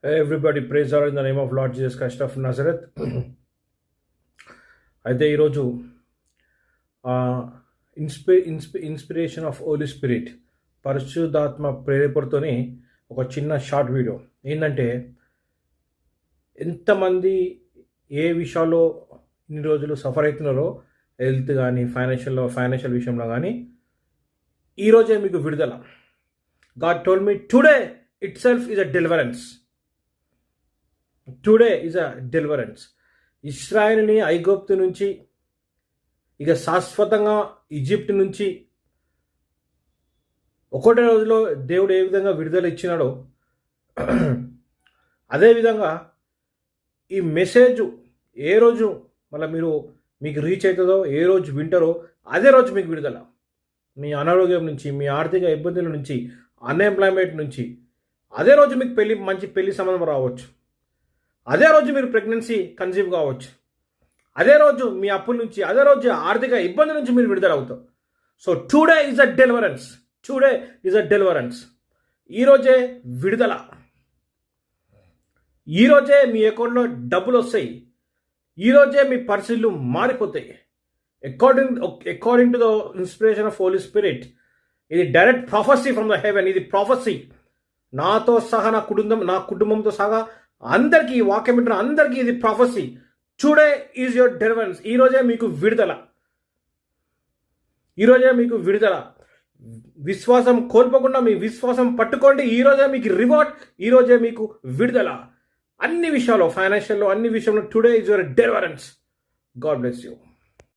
Hey, everybody, praise God in the name of Lord Jesus Christ of Nazareth. అయితే ఈరోజు inspiration of holy spirit పరిశుద్ధాత్మ ప్రేరేపణతోని ఒక చిన్న short video ఏంటంటే, ఎంతమంది ఏ విషయాల్లో ఇన్ని రోజులు సఫర్ అవుతున్నారో, హెల్త్ కానీ ఫైనాన్షియల్ విషయంలో కానీ, ఈరోజే మీకు విడుదల. God told me today itself is a deliverance. Today is a deliverance. ఇస్రాయేల్ని ఐగుప్తు నుంచి, ఇక శాశ్వతంగా ఈజిప్ట్ నుంచి ఒకటే రోజులో దేవుడు ఏ విధంగా విడుదల ఇచ్చినాడో, అదేవిధంగా ఈ మెసేజ్ ఏ రోజు మళ్ళీ మీకు రీచ్ అవుతుందో, ఏ రోజు వింటారో అదే రోజు మీకు విడుదల. మీ అనారోగ్యం నుంచి, మీ ఆర్థిక ఇబ్బందుల నుంచి, అన్ఎంప్లాయ్మెంట్ నుంచి అదే రోజు మీకు మంచి పెళ్లి సంబంధం రావచ్చు. అదే రోజు మీరు ప్రెగ్నెన్సీ కన్సీవ్ కావచ్చు. అదే రోజు మీ అప్పుల నుంచి, అదే రోజు ఆర్థిక ఇబ్బంది నుంచి మీరు విడుదల అవుతారు. So today is a deliverance. Today is a deliverance. ఈరోజే విడుదల. ఈరోజే మీ అకౌంట్లో డబ్బులు వస్తాయి. ఈరోజే మీ పరిస్థితులు మారిపోతాయి. According to the inspiration of holy spirit, ఇది direct prophecy from the heaven. ఇది ప్రాఫెసీ. నాతో సహా, నా కుటుంబంతో సహా అందరికీ, ఈ వాక్యం వింటున్న అందరికీ ఇది prophecy. Today is your deliverance. ఈరోజే మీకు విడుదల. ఈరోజే మీకు విడుదల. విశ్వాసం కోల్పోకుండా మీ విశ్వాసం పట్టుకోండి. ఈరోజే మీకు రివార్డ్. ఈరోజే మీకు విడుదల. అన్ని విషయాల్లో, ఫైనాన్షియల్లో, అన్ని విషయంలో today is your deliverance. God bless you.